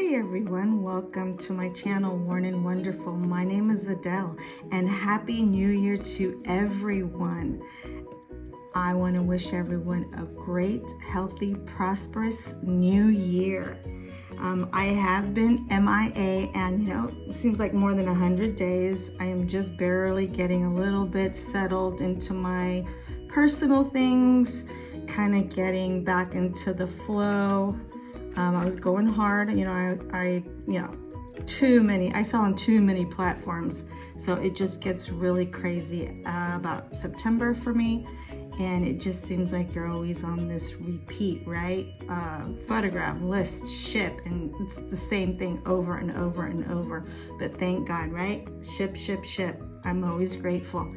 Hey everyone, welcome to my channel, Worn and Wonderful. My name is Adele and Happy New Year to everyone. I want to wish everyone a great, healthy, prosperous new year. I have been MIA and it seems like more than 100 days. I am just barely getting a little bit settled into my personal things, kind of getting back into the flow. I was going hard, I saw on too many platforms. So it just gets really crazy about September for me. And it just seems like you're always on this repeat, right? Photograph, list, ship, and it's the same thing over and over and over. But thank God, right? Ship, ship, ship. I'm always grateful.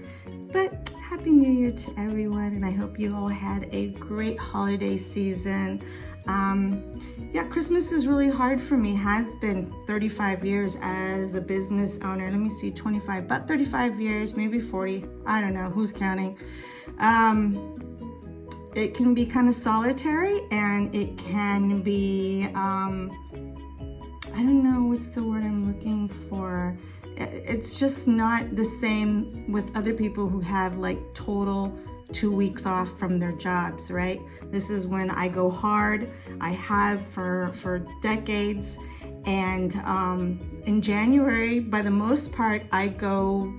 But Happy New Year to everyone, and I hope you all had a great holiday season. Yeah, Christmas is really hard for me. Has been 35 years as a business owner. Let me see, 25, about 35 years, maybe 40. I don't know, who's counting? It can be kind of solitary, and it can be, I don't know, what's the word I'm looking for? It's just not the same with other people who have like total 2 weeks off from their jobs, right? This is when I go hard. I have for decades. And in January, by the most part, I go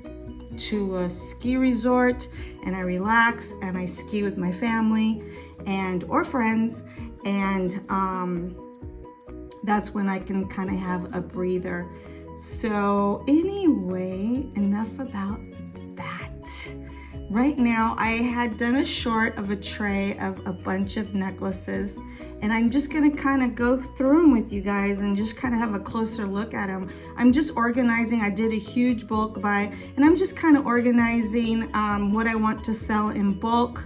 to a ski resort and I relax and I ski with my family or friends. And that's when I can kind of have a breather. So anyway, enough about that. Right now, I had done a short of a tray of a bunch of necklaces, and I'm just gonna kind of go through them with you guys and just kind of have a closer look at them. I'm just organizing. I did a huge bulk buy, and I'm just kind of organizing what I want to sell in bulk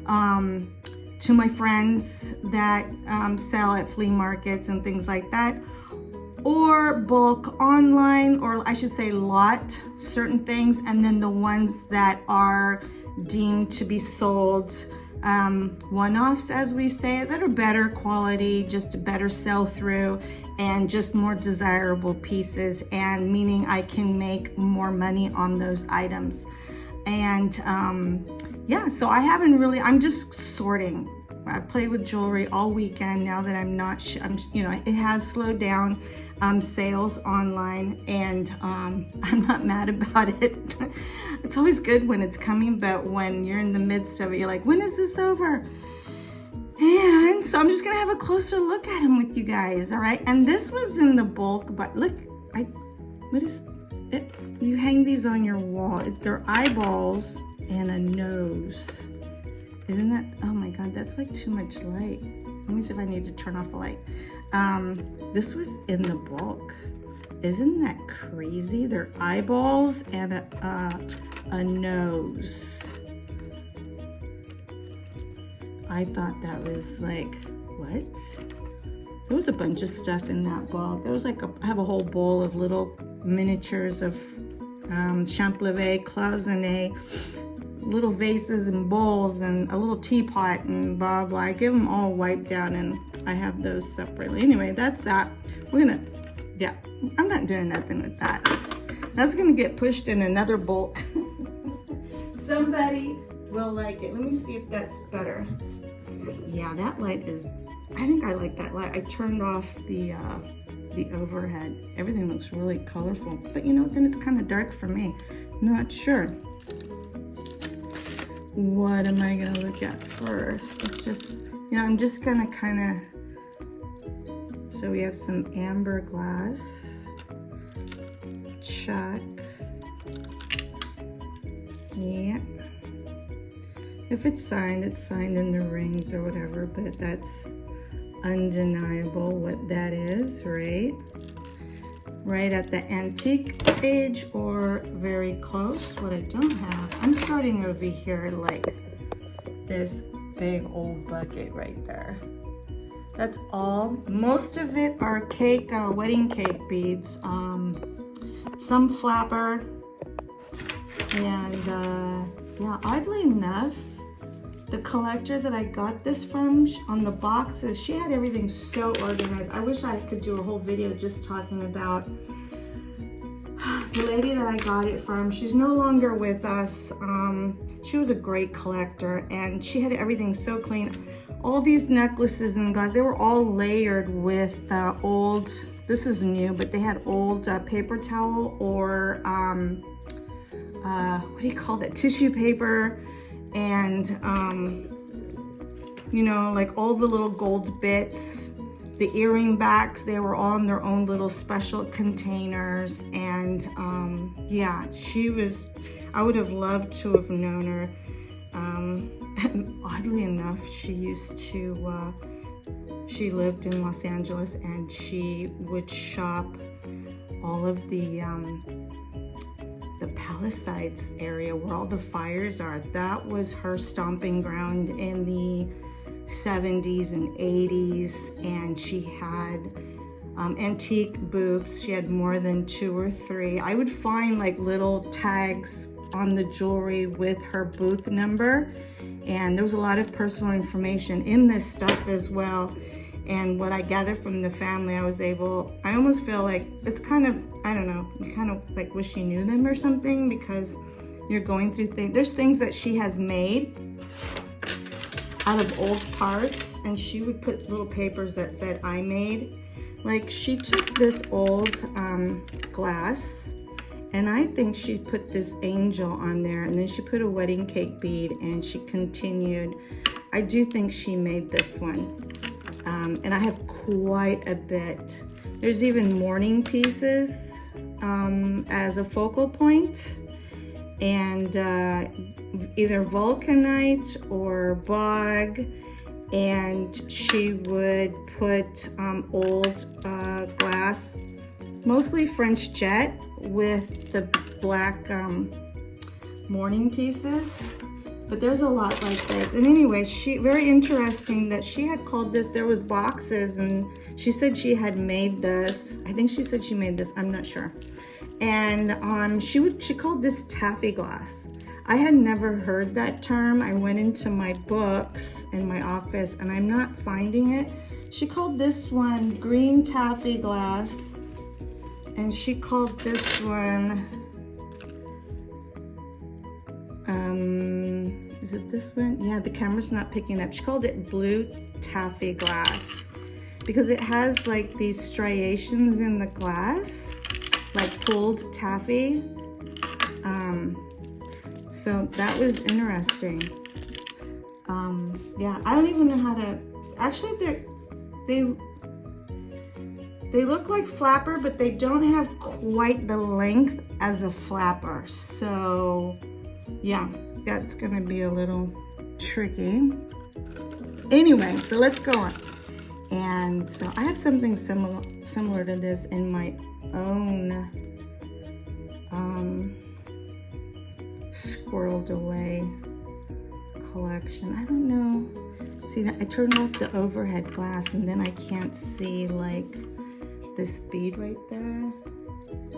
to my friends that sell at flea markets and things like that, or bulk online, or I should say lot certain things, and then the ones that are deemed to be sold one-offs, as we say, that are better quality, just a better sell-through, and just more desirable pieces, and meaning I can make more money on those items. And yeah, so I haven't really, I'm just sorting. I played with jewelry all weekend now that I'm not, it has slowed down. Sales online, and I'm not mad about it. It's always good when it's coming, but when you're in the midst of it, you're like, when is this over? And so I'm just gonna have a closer look at them with you guys, all right? And this was in the bulk, but look, what is it? You hang these on your wall. They're eyeballs and a nose. Isn't that, oh my God, that's like too much light. Let me see if I need to turn off the light. This was in the bulk. Isn't that crazy? They're eyeballs and a nose. I thought that was like, what? There was a bunch of stuff in that bulk. There was like I have a whole bowl of little miniatures of champlevé, cloisonné, little vases and bowls and a little teapot and blah blah. I give them all wiped down and I have those separately. Anyway, that's that. Yeah, I'm not doing nothing with that. That's gonna get pushed in another bulk. Somebody will like it. Let me see if that's better. Yeah, that light is, I think I like that light. I turned off the overhead. Everything looks really colorful, but then it's kind of dark for me. Not sure. What am I gonna look at first? Let's just, I'm just gonna kind of, so we have some amber glass, chuck, yeah. If it's signed in the rings or whatever, but that's undeniable what that is, right? Right at the antique age or very close. What I don't have, I'm starting over here like this big old bucket right there. That's all. Most of it are cake, wedding cake beads, some flapper, and yeah, oddly enough, the collector that I got this from, on the boxes, she had everything so organized. I wish I could do a whole video just talking about the lady that I got it from. She's no longer with us. She was a great collector, and she had everything so clean. All these necklaces and glass, they were all layered with old, this is new, but they had old paper towel or what do you call that, tissue paper, and you know, like all the little gold bits, the earring backs, they were all in their own little special containers. And yeah, she was, I would have loved to have known her. Oddly enough, she used to, she lived in Los Angeles, and she would shop all of the Palisades area where all the fires are. That was her stomping ground in the 70s and 80s, and she had antique booths. She had more than 2 or 3. I would find like little tags on the jewelry with her booth number, and there was a lot of personal information in this stuff as well. And what I gathered from the family, I almost feel like it's kind of, I don't know, you kind of like wish you knew them or something, because you're going through things. There's things that she has made out of old parts, and she would put little papers that said I made. Like, she took this old glass, and I think she put this angel on there, and then she put a wedding cake bead, and she continued. I do think she made this one. And I have quite a bit. There's even mourning pieces as a focal point, and either vulcanite or bog, and she would put old glass, mostly French jet, with the black mourning pieces. But there's a lot like this. And anyway, very interesting that she had called this, there was boxes, and she said she had made this. I think she said she made this, I'm not sure. And she called this taffy glass. I had never heard that term. I went into my books in my office and I'm not finding it. She called this one green taffy glass, and she called this one, is it this one? Yeah, the camera's not picking up. She called it blue taffy glass because it has like these striations in the glass, like pulled taffy. So that was interesting. Yeah, I don't even know how to, actually they look like flapper, but they don't have quite the length as a flapper. So yeah, that's gonna be a little tricky. Anyway, so let's go on. And so I have something similar to this in my own squirreled away collection. I don't know. See, that I turned off the overhead glass, and then I can't see like this bead right there.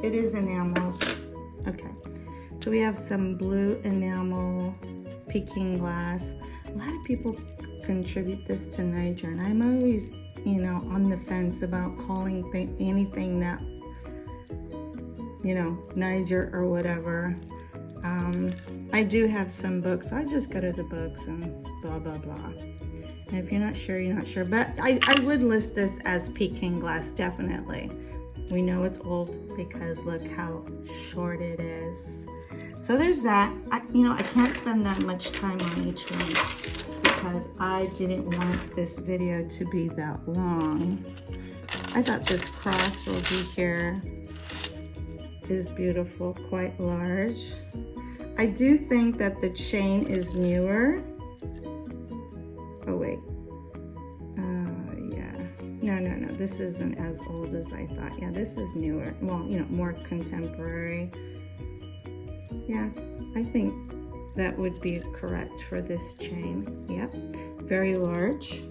It is enameled. Okay. So we have some blue enamel Peking glass. A lot of people contribute this to Niger, and I'm always, you know, on the fence about calling anything that, you know, Niger or whatever. I do have some books, so I just go to the books and blah, blah, blah. And if you're not sure, you're not sure. But I would list this as Peking glass, definitely. We know it's old because look how short it is. So there's that. You know, I can't spend that much time on each one because I didn't want this video to be that long. I thought this cross over here is beautiful, quite large. I do think that the chain is newer. Oh wait, yeah, no, this isn't as old as I thought. Yeah, this is newer, well, you know, more contemporary. Yeah, I think that would be correct for this chain. Yep, very large.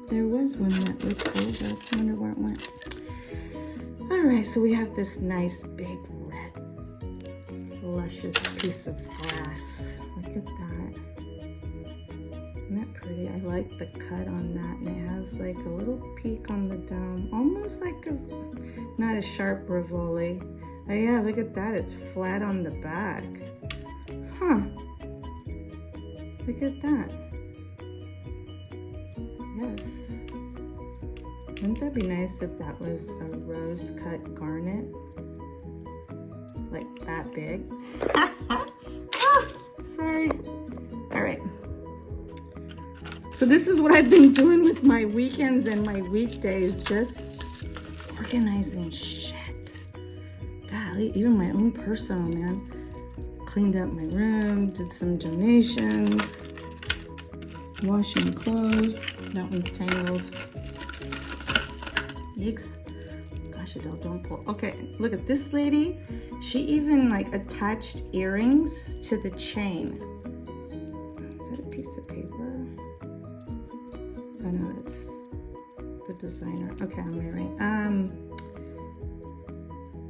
There was one that looked older. I wonder where it went. All right, so we have this nice big red luscious piece of glass. Look at that. pretty. I like the cut on that, and it has like a little peak on the dome, almost like a, not a sharp Rivoli. Oh yeah, look at that, it's flat on the back. Huh, look at that. Yes. Wouldn't that be nice if that was a rose cut garnet? Like that big. Sorry. All right. So this is what I've been doing with my weekends and my weekdays, just organizing shit. Golly, even my own personal, man. Cleaned up my room, did some donations, washing clothes. That one's tangled. Yikes. Gosh, Adele, don't pull. Okay, look at this lady. She even like attached earrings to the chain. Is that a piece of paper? Oh no, that's the designer. Okay, I'm wearing.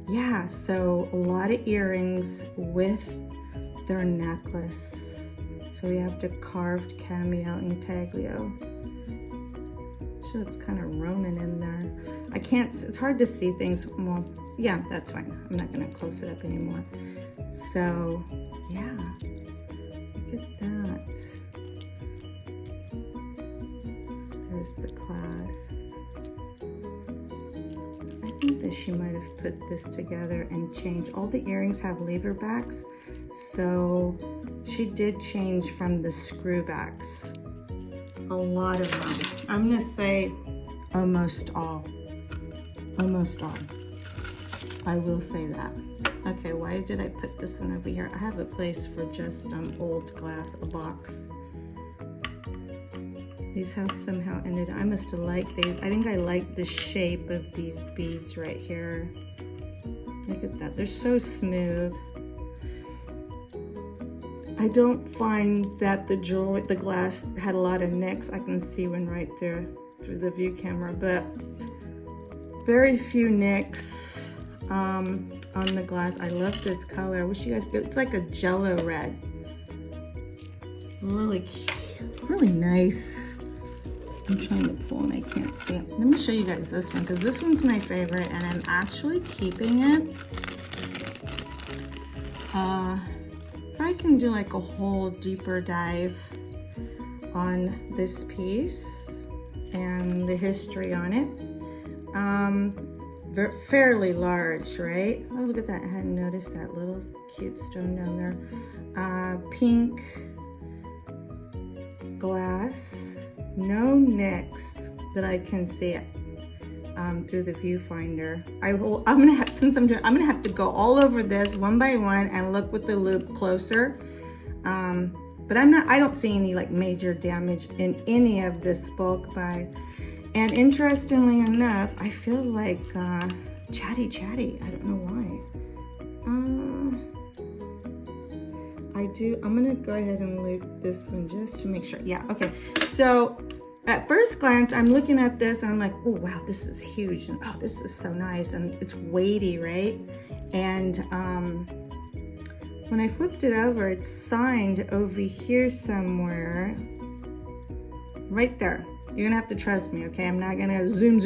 Yeah, so a lot of earrings with their necklace. So we have the carved cameo intaglio. She looks kind of Roman in there. I can't, it's hard to see things. Well, yeah, that's fine. I'm not gonna close it up anymore. So, yeah, look at that. There's the clasp. I think that she might have put this together and changed. All the earrings have lever backs, so she did change from the screw backs. A lot of them. I'm gonna say almost all. Almost all. I will say that. Okay, why did I put this one over here? I have a place for just old glass, a box. These have somehow ended. I must have liked these. I think I like the shape of these beads right here. Look at that. They're so smooth. I don't find that the jewelry, the glass had a lot of nicks. I can see one right there through the view camera, but very few nicks on the glass. I love this color. I wish you guys could. It's like a jello red. Really cute, really nice. I'm trying to pull and I can't see it. Let me show you guys this one because this one's my favorite and I'm actually keeping it. I can do like a whole deeper dive on this piece and the history on it. Fairly large, right? Oh, look at that. I hadn't noticed that little cute stone down there. Pink glass, no nicks that I can see it through the viewfinder. I'm gonna have to go all over this one by one and look with the loupe closer. But I don't see any like major damage in any of this bulk buy. And interestingly enough, I feel like chatty. I don't know why. I'm gonna go ahead and loupe this one just to make sure. Yeah, okay. So at first glance, I'm looking at this and I'm like, oh wow, this is huge. And oh, this is so nice. And it's weighty, right? And when I flipped it over, it's signed over here somewhere. Right there. You're gonna have to trust me, okay? I'm not gonna zoom.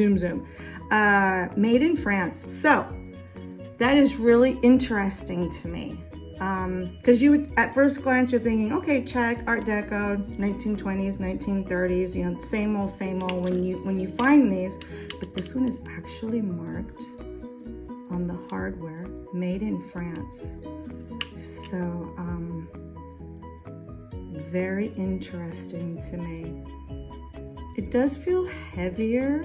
Made in France. So that is really interesting to me. Because at first glance, you're thinking, okay, Czech, Art Deco, 1920s, 1930s, you know, same old when you find these. But this one is actually marked on the hardware, made in France. So, very interesting to me. It does feel heavier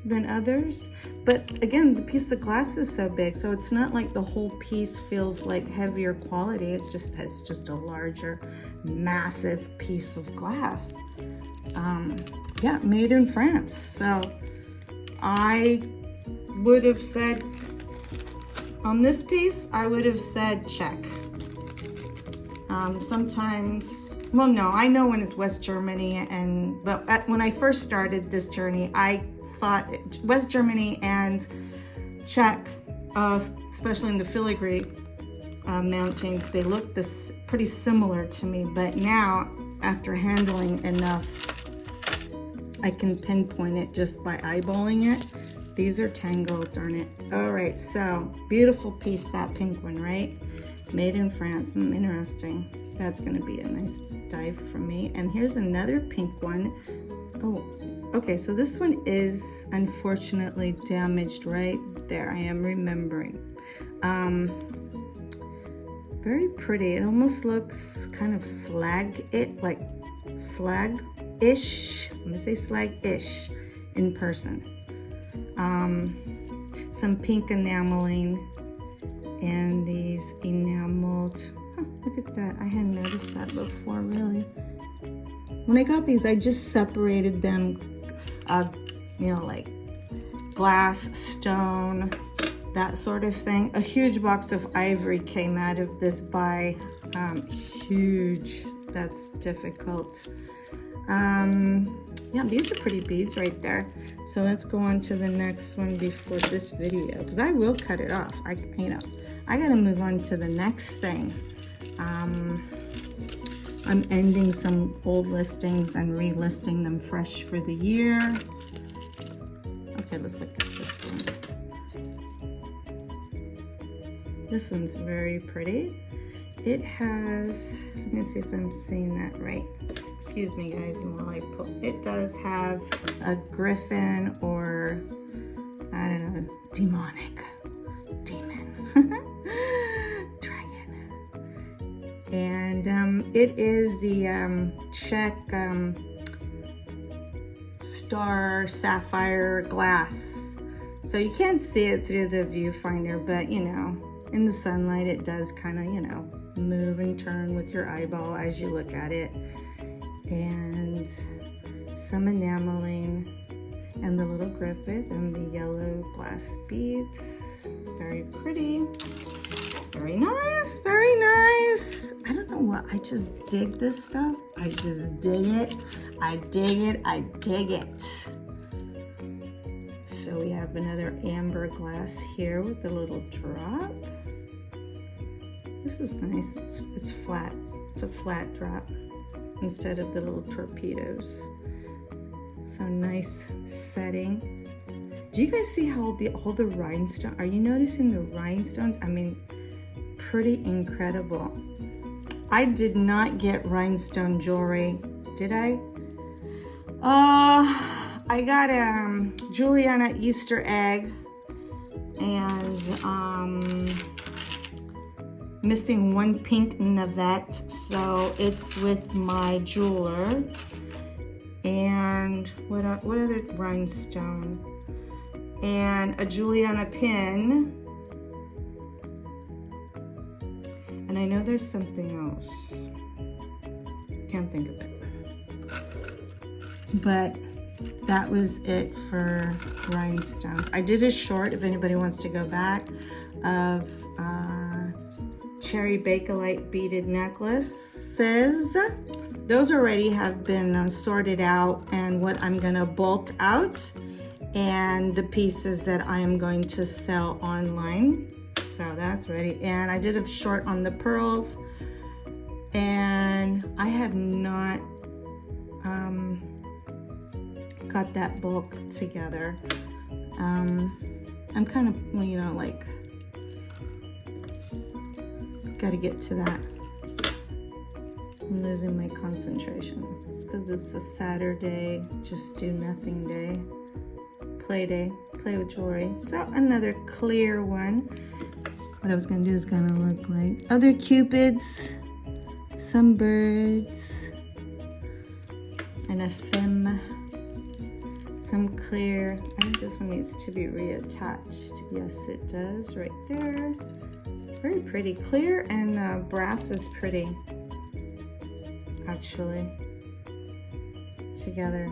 than others, but again, the piece of glass is so big, so it's not like the whole piece feels like heavier quality. It's just a larger, massive piece of glass. Yeah, made in France. So I would have said on this piece, I would have said Czech. Sometimes, well, no, I know when it's West Germany, but when I first started this journey, I thought West Germany and Czech, especially in the filigree mountings, they look pretty similar to me. But now, after handling enough I can pinpoint it just by eyeballing it. These are tangled, darn it. All right, so beautiful piece, that pink one, right? Made in France. Interesting. That's gonna be a nice dive for me. And here's another pink one. Oh, okay, so this one is unfortunately damaged right there. I am remembering. Very pretty. It almost looks kind of like slag-ish. I'm gonna say slag-ish in person. Some pink enameling and these enameled. Huh, look at that. I hadn't noticed that before, really. When I got these, I just separated them, you know, like glass, stone, that sort of thing. A huge box of ivory came out of this buy. Huge. That's difficult. Yeah, these are pretty beads right there. So let's go on to the next one before this video, because I will cut it off. I gotta move on to the next thing. I'm ending some old listings and relisting them fresh for the year. Okay, let's look at this one. This one's very pretty. It has, let me see if I'm saying that right. Excuse me, guys, while I pull. It does have a griffin or, I don't know, demon, dragon. And it is the Czech star sapphire glass. So you can't see it through the viewfinder, but you know, in the sunlight it does kind of, you know, move and turn with your eyeball as you look at it. And some enameling and the little griffin and the yellow glass beads. Very pretty. Very nice, very nice. I don't know what, I just dig this stuff. I just dig it. I dig it, I dig it. So we have another amber glass here with a little drop. This is nice, it's flat. It's a flat drop instead of the little torpedoes. So nice setting. Do you guys see how all the rhinestones, are you noticing the rhinestones? I mean, pretty incredible. I did not get rhinestone jewelry, did I? I got a Juliana Easter egg and missing one pink navette, so it's with my jeweler. And what other rhinestone? And a Juliana pin. And I know there's something else. Can't think of it. But that was it for rhinestones. I did a short, if anybody wants to go back, of cherry bakelite beaded necklaces. Those already have been sorted out, and what I'm gonna bulk out, and the pieces that I am going to sell online. So that's ready. And I did a short on the pearls, and I have not got that bulk together. I'm kind of, you know, like, gotta get to that. I'm losing my concentration. It's because it's a Saturday, just do nothing day. Play day, play with jewelry. So another clear one. What I was gonna do is gonna look like other cupids, some birds, and a femme. Some clear. I think this one needs to be reattached. Yes, it does, right there. Very pretty. Clear and brass is pretty, actually, together.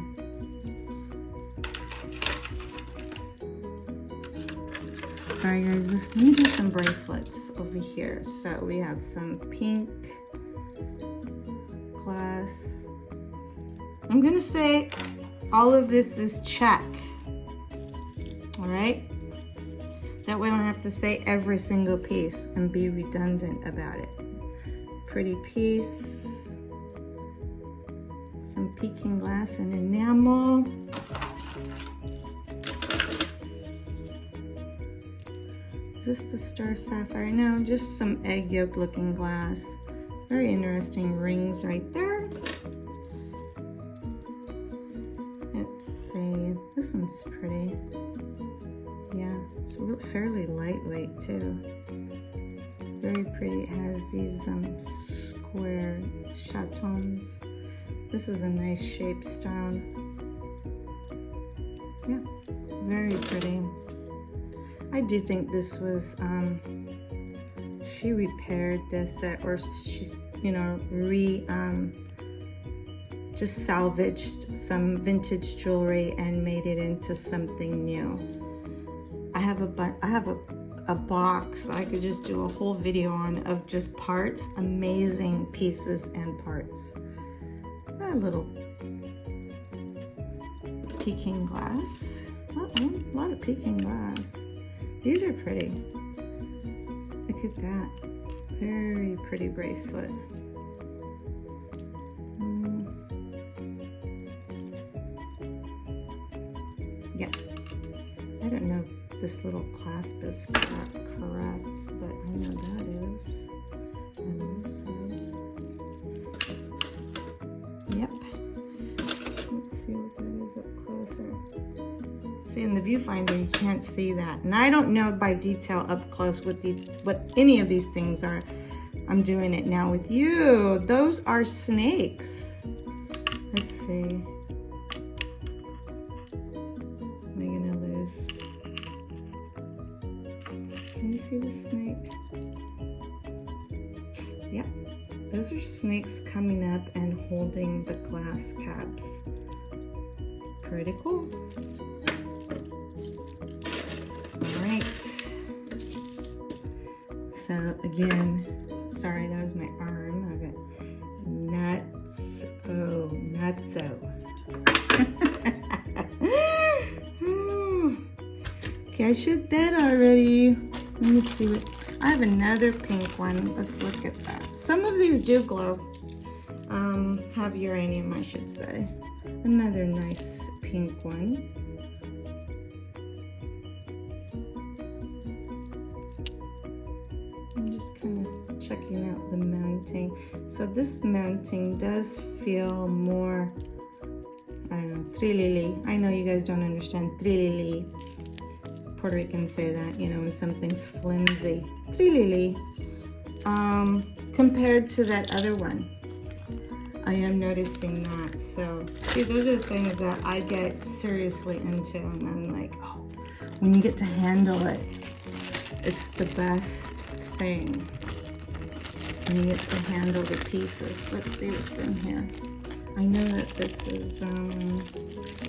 Sorry guys, let me do some bracelets over here. So we have some pink glass. I'm gonna say all of this is Czech. All right? That way I don't have to say every single piece and be redundant about it. Pretty piece. some peking glass and enamel. Is this the star sapphire? No, just some egg yolk looking glass. Very interesting rings right there. Let's see, this one's pretty. Yeah, it's fairly lightweight too. Very pretty. It has these square chatons. This is a nice shaped stone. Yeah, very pretty. I do think this was, she repaired this or she's, you know, just salvaged some vintage jewelry and made it into something new. I have a box I could just do a whole video on of just parts, amazing pieces and parts. A little peking glass. Uh-oh, a lot of peking glass. These are pretty. Look at that. Very pretty bracelet. Yeah. I don't know if this little clasp is correct, but I know that is. And this side. Yep. Let's see what that is up closer. See, in the viewfinder you can't see that, and I don't know by detail up close what any of these things are. I'm doing it now with you. Those are snakes. Let's see. Am I gonna lose? Can you see the snake? Yep. Those are snakes coming up and holding the glass caps. Pretty cool. Alright. So again, sorry, that was my arm. I got nuts. Oh, nutso. Okay, I showed that already. Let me see what. I have another pink one. Let's look at that. Some of these do glow. Have uranium, I should say. Another nice pink one. I'm just kind of checking out the mounting. So this mounting does feel more, I don't know, trilili. I know you guys don't understand trilili. Puerto Ricans say that, you know, when something's flimsy. Trilili. Compared to that other one. I am noticing that. So, see, those are the things that I get seriously into, and I'm like, oh, when you get to handle it, it's the best thing. When you get to handle the pieces. Let's see what's in here. I know that this is,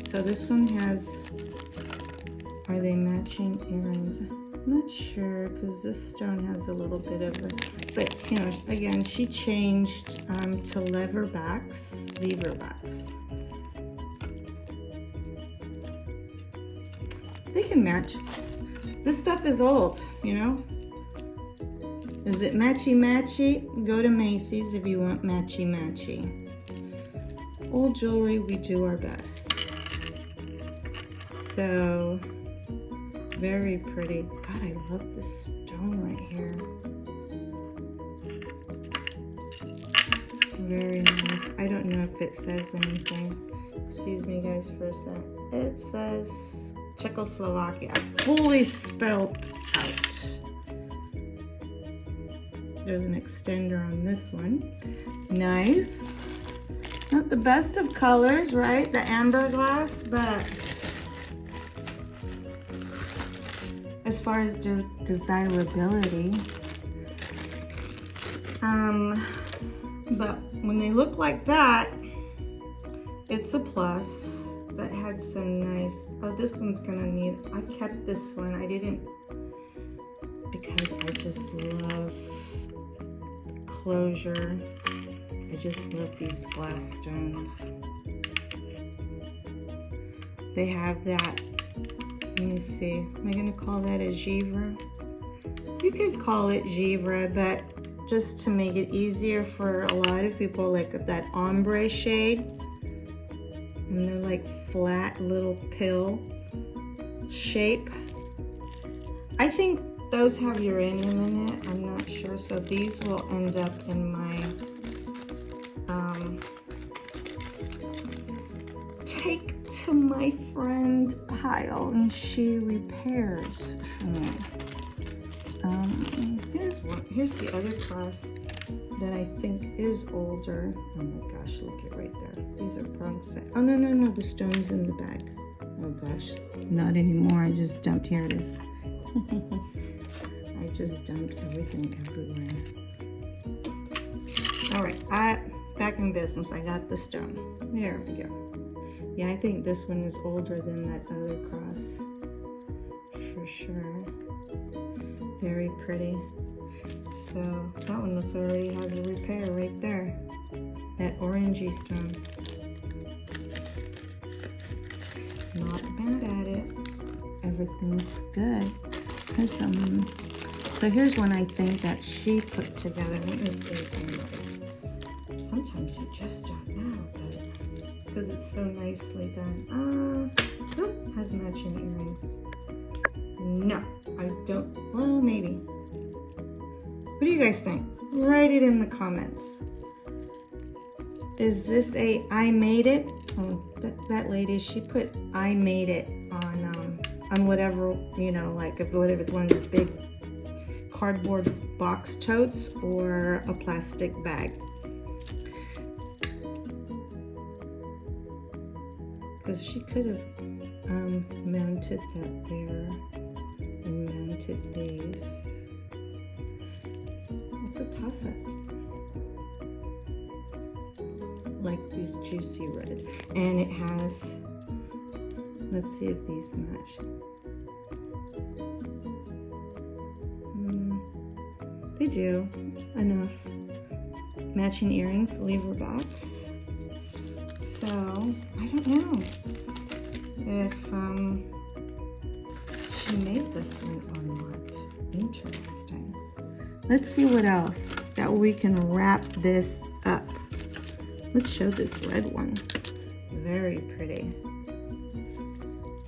so this one has, are they matching earrings? I'm not sure, because this stone has a little bit of a, but you know, again, she changed to lever backs. They can match. This stuff is old, you know. Is it matchy-matchy? Go to Macy's if you want matchy-matchy. Old jewelry, we do our best. So, very pretty. God, I love this stone right here. Very nice. I don't know if it says anything. Excuse me, guys, for a sec. It says Czechoslovakia. Fully spelled out. There's an extender on this one. Nice. Not the best of colors, right? The amber glass, but as far as desirability, but when they look like that, it's a plus. That had some nice, oh, this one's gonna need, I kept this one. I didn't, because I just love closure. I just love these glass stones. They have that, let me see, am I gonna call that a givre? You could call it givre, but just to make it easier for a lot of people, like that ombre shade, and they're like flat little pill shape. I think those have uranium in it. I'm not sure. So these will end up in my take to my friend pile, and she repairs for me. Here's the other class that I think is older. Oh my gosh, look it right there. These are prongs. Oh no, the stone's in the bag. Oh gosh, not anymore. I just dumped, here it is. I just dumped everything everywhere. All right, back in business. I got the stone. There we go. Yeah, I think this one is older than that other cross, for sure. Very pretty. So that one looks already has a repair right there. That orangey stone. Not bad at it. Everything's good. Here's some. So here's one I think that she put together. Let me see. Sometimes you just don't know, but because it's so nicely done. Has matching earrings. No, I don't. Well, maybe. What do you guys think? Write it in the comments. Is this a I made it? Oh, that lady, she put I made it on whatever, you know, like whether it's one of these big cardboard box totes or a plastic bag. Because she could have mounted that there and mounted these. It's a toss-up. Like these juicy red. And it has, let's see if these match. They do, enough. Matching earrings, lever box. So, I don't know if she made this one or not. Interesting. Let's see what else that we can wrap this up. Let's show this red one. Very pretty.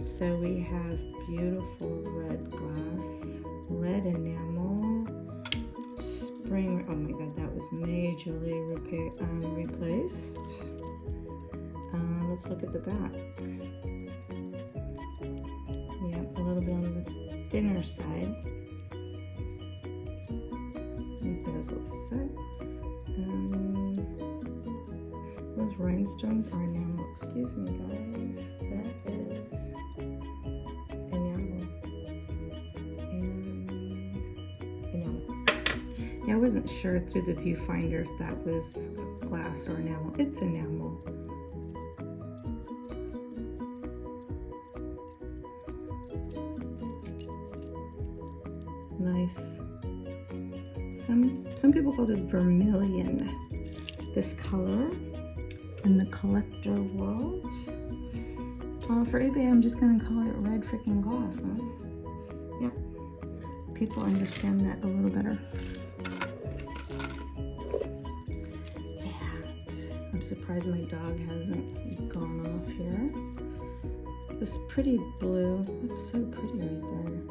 So we have beautiful red glass, red enamel, spring. Oh my God, that was majorly replaced. Let's look at the back. Yeah, a little bit on the thinner side. Bezel set. Those rhinestones are enamel. Excuse me, guys. That is enamel. And enamel. Yeah, I wasn't sure through the viewfinder if that was glass or enamel. It's enamel. Nice. Some people call this vermilion, this color in the collector world. For eBay, I'm just gonna call it red freaking gloss, huh? Yeah, people understand that a little better. And I'm surprised my dog hasn't gone off here. This pretty blue, that's so pretty right there.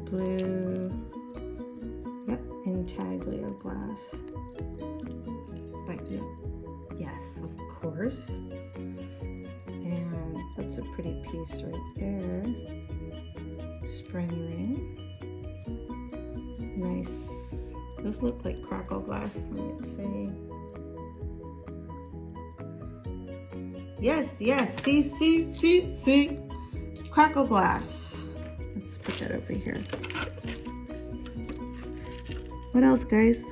Blue, yep, intaglio glass. But yeah, yes, of course. And that's a pretty piece right there. Spring ring. Nice. Those look like crackle glass. Let me see. Yes, see. Crackle glass. Let's put that over here. What else, guys?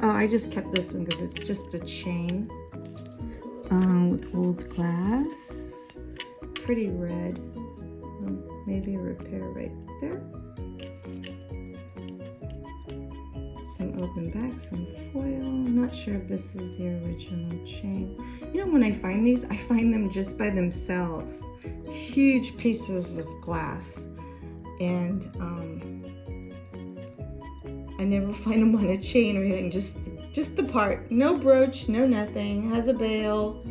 Oh, I just kept this one because it's just a chain with old glass. Pretty red. Maybe a repair right there. Some open back, some foil. I'm not sure if this is the original chain. You know, when I find these, I find them just by themselves. Huge pieces of glass. And I never find them on a chain or anything, just the part. No brooch, no nothing. Has a bail.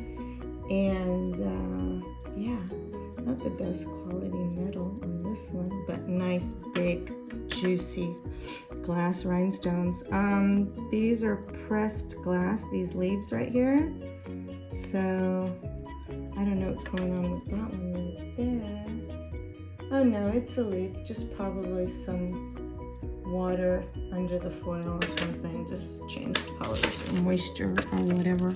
And yeah, not the best quality metal on this one, but nice big juicy glass rhinestones. These are pressed glass, these leaves right here. So I don't know what's going on with that one right there. Oh no, it's a leaf, just probably some water under the foil or something, just changed colors or moisture or whatever.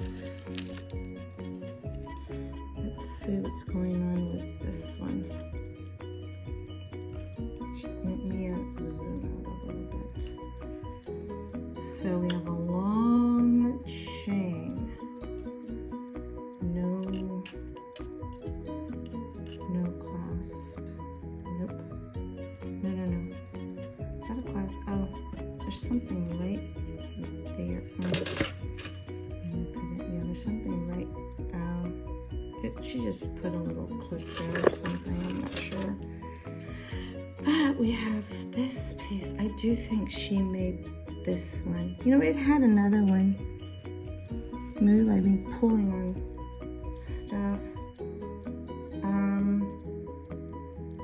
Let's see what's going on with this one. Let me zoom out a little bit. So we have a long chain. No clasp. Nope. No. Is that a clasp? Oh, there's something right there. Yeah, there's something right. She just put a little clip there or something. I'm not sure. But we have this piece. I do think she made this one. You know, it had another one. Maybe by me pulling on stuff.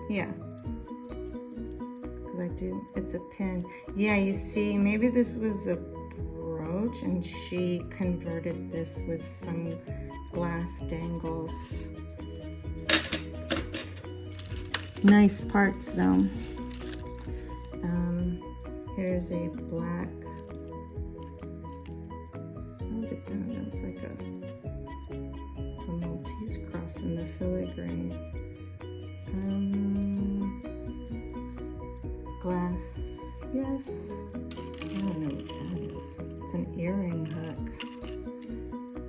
Yeah. Because I do, it's a pin. Yeah, you see, maybe this was a brooch and she converted this with some glass dangles. Nice parts though. Here's a black. Oh, look at that. That's like a Maltese cross in the filigree. Glass. Yes. I don't know what that is. It's an earring hook.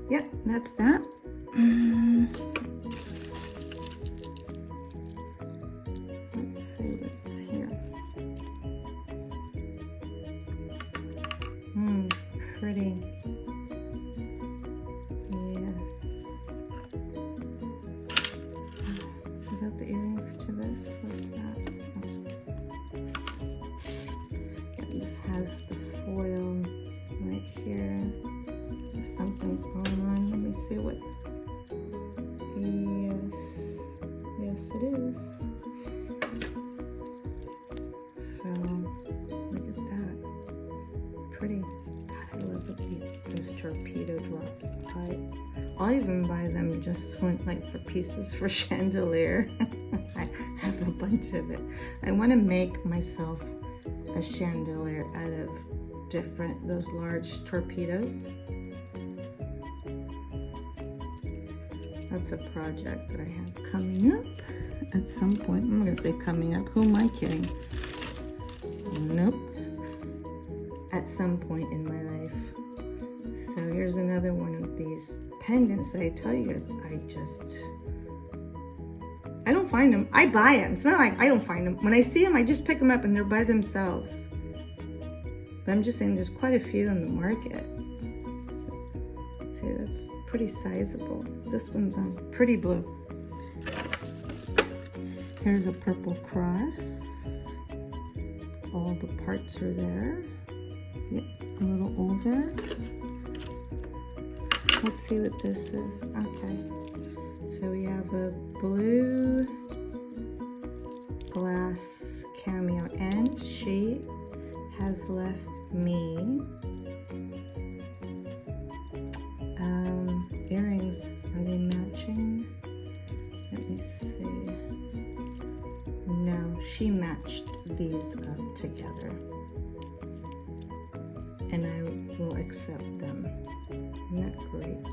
Yep, that's that. Let's see what's here. Pretty. Yes. Is that the earrings to this? What's that? Oh. This has the foil right here. Something's going on. Let me see what. Yes, it is. So look at that. Pretty. God, I love those torpedo drops. I'll even buy them just like for pieces for chandelier. I have a bunch of it. I want to make myself a chandelier out of those large torpedoes. That's a project that I have coming up at some point. I'm not gonna say coming up. Who am I kidding? Nope. At some point in my life. So here's another one of these pendants that I tell you guys, I don't find them. I buy them. It's not like I don't find them. When I see them, I just pick them up and they're by themselves. But I'm just saying there's quite a few on the market. See, that's pretty sizable. This one's on pretty blue. Here's a purple cross. All the parts are there. Yep, a little older. Let's see what this is. Okay. So we have a blue glass cameo, and she has left me earrings. Are they matching? Let me see. No, she matched these up together, and I will accept them. Isn't that great?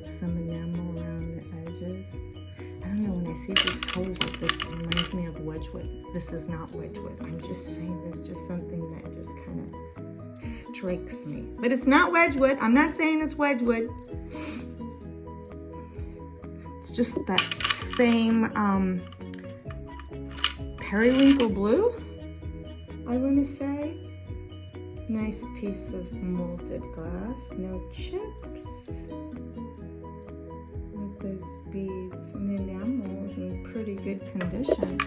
Some enamel around the edges. I don't know, when I see these colors like this, it reminds me of Wedgwood. This is not Wedgwood. I'm just saying this is just something that just kind of strikes me. But it's not Wedgwood. I'm not saying it's Wedgwood. It's just that same periwinkle blue, I want to say. Nice piece of molded glass, no chips. With those beads, and the enamel is in pretty good condition.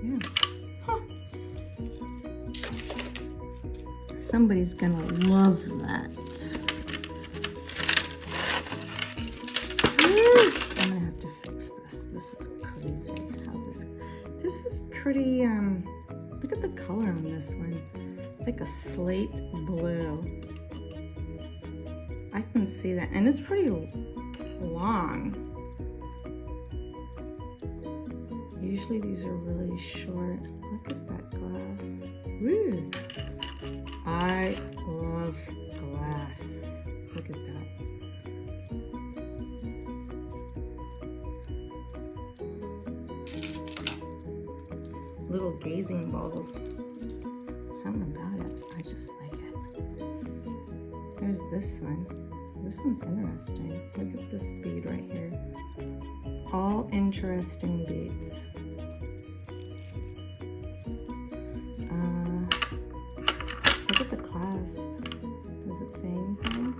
Yeah. Huh. Somebody's gonna love that. pretty, look at the color on this one. It's like a slate blue. I can see that, and it's pretty long. Usually these are really short. Look at that glass. Woo! I love glass. Look at that. Little gazing balls. Something about it. I just like it. There's this one. This one's interesting. Look at this bead right here. All interesting beads. Look at the clasp. Does it say anything?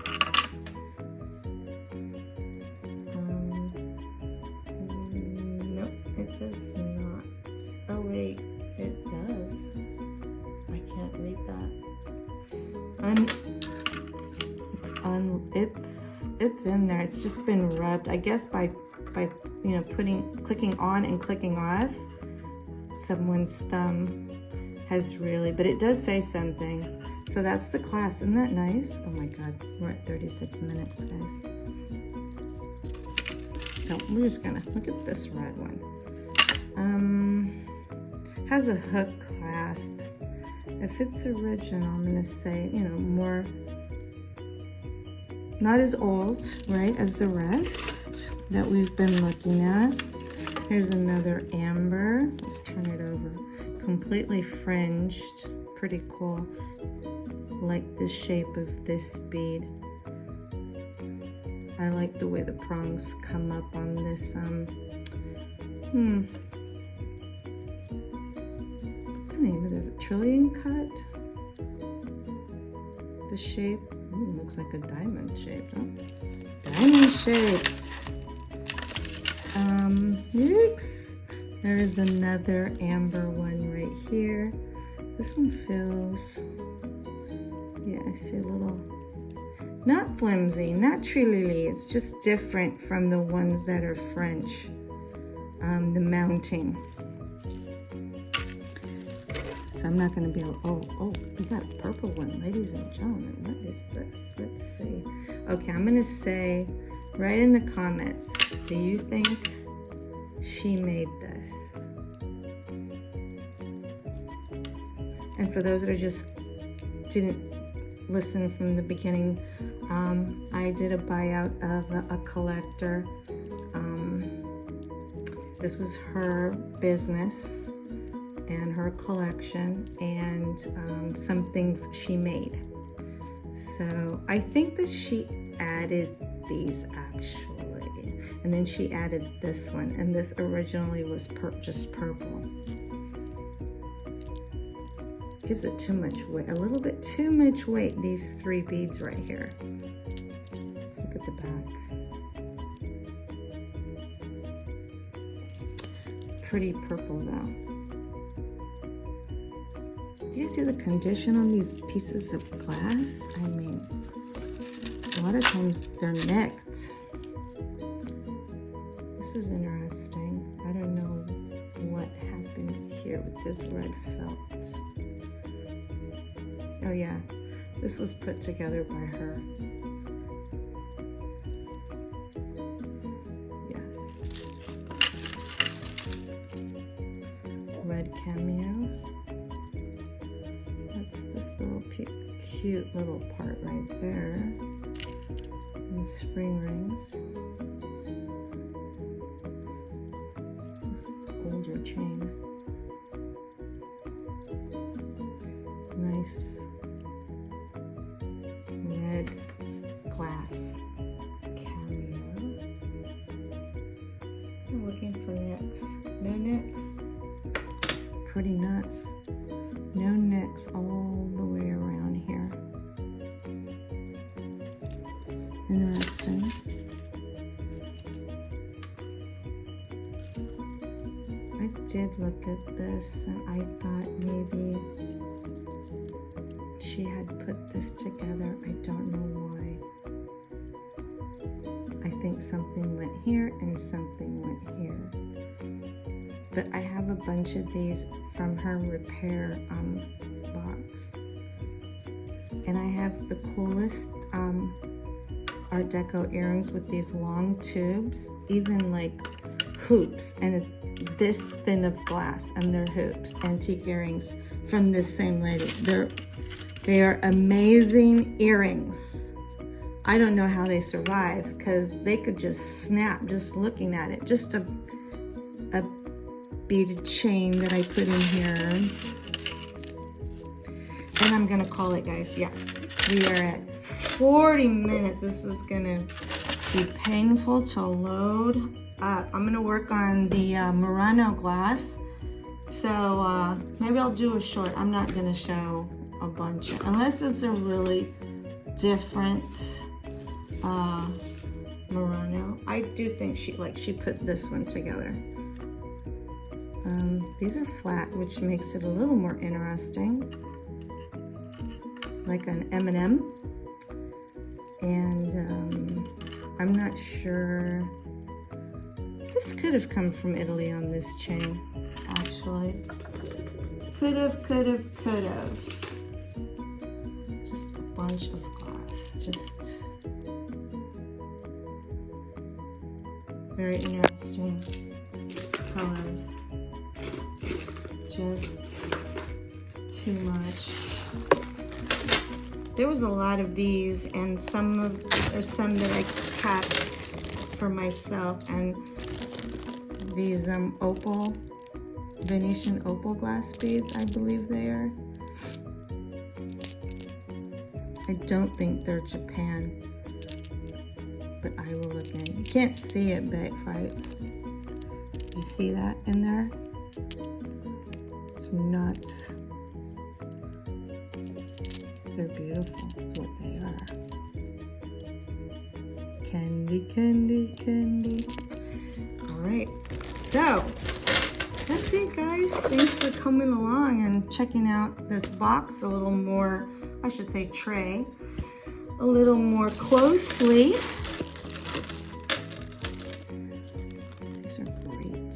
Nope, it does not. Oh wait, it does. I can't read that. It's in there. It's just been rubbed. I guess by you know, clicking on and clicking off, someone's thumb has really, but it does say something. So that's the clasp. Isn't that nice? Oh my God, we're at 36 minutes, guys. So we're just gonna look at this red one. Has a hook clasp. If it's original, I'm gonna say, you know, more, not as old, right, as the rest that we've been looking at. Here's another amber. Let's turn it over. Completely fringed, pretty cool. Like the shape of this bead. I like the way the prongs come up on this. What's the name of this? Trillion cut. The shape. Ooh, looks like a diamond shape. Huh? Diamond shaped. Yikes. There is another amber one right here. This one feels, yeah, I see a little, not flimsy, not trilly. It's just different from the ones that are French. The mounting. So I'm not going to be able, oh, we got a purple one, ladies and gentlemen. What is this? Let's see. Okay, I'm going to say, write in the comments, do you think she made this? And for those that are just didn't listen from the beginning, I did a buyout of a collector. This was her business and her collection and some things she made. So I think that she added these actually, and then she added this one, and this originally was just purple. Gives it too much weight, a little bit too much weight, these three beads right here. Let's look at the back. Pretty purple though. Do you see the condition on these pieces of glass? I mean, a lot of times they're nicked. This is interesting. I don't know what happened here with this red felt. Oh yeah, this was put together by her. Yes. Red cameo. That's this little cute little part right there. And spring rings. This older chain. Nice red glass cameo. I'm looking for nicks. No nicks. Pretty nuts. No nicks all the way around here. Interesting. I did look at this and I thought maybe she had put this together. I don't know why. I think something went here and something went here. but I have a bunch of these from her repair box. And I have the coolest Art Deco earrings with these long tubes, even like hoops, and this thin of glass, and they're hoops, antique earrings from this same lady. They are amazing earrings. I don't know how they survive, because they could just snap just looking at it. Just a beaded chain that I put in here. And I'm gonna call it, guys. Yeah, we are at 40 minutes. This is gonna be painful to load up. I'm gonna work on the Murano glass. So maybe I'll do a short. I'm not gonna show a bunch, unless it's a really different Murano. I do think she put this one together. These are flat, which makes it a little more interesting, like an M&M. And I'm not sure. This could have come from Italy on this chain, actually. Could have. Just a bunch of glass. Just very interesting colors. Just too much. There was a lot of these, and there's some that I kept for myself, and these opal, Venetian opal glass beads, I believe they are. I don't think they're Japan, but I will look in. You can't see it, but you see that in there? It's nuts. They're beautiful, that's what they are. Candy, candy, candy. All right, so that's it, guys. Thanks for coming along and checking out this box a little more, I should say tray, a little more closely. These are great.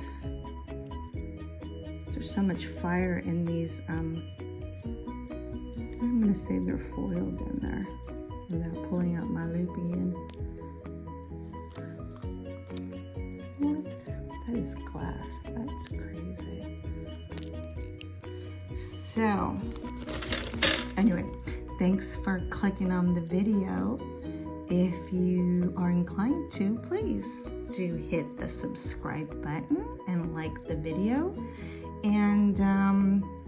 There's so much fire in these. I'm gonna say they're foiled in there without pulling out my loopy end. What? That is glass. That's crazy. So, anyway, thanks for clicking on the video. If you are inclined to, please do hit the subscribe button and like the video. And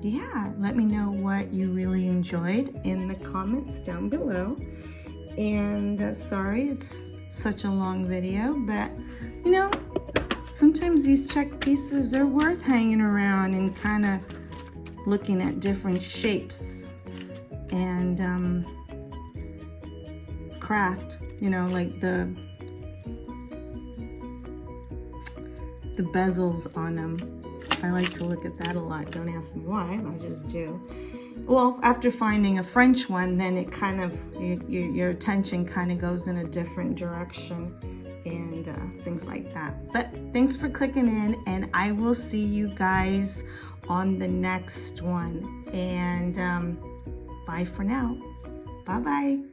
yeah, let me know what you really enjoyed in the comments down below. And sorry it's such a long video, but you know, sometimes these Czech pieces, they're worth hanging around and kind of looking at different shapes and craft, you know, like the bezels on them. I like to look at that a lot. Don't ask me why, I just do. Well, after finding a French one, then it kind of, your attention kind of goes in a different direction and things like that. But thanks for clicking in, and I will see you guys on the next one. And bye for now. Bye-bye.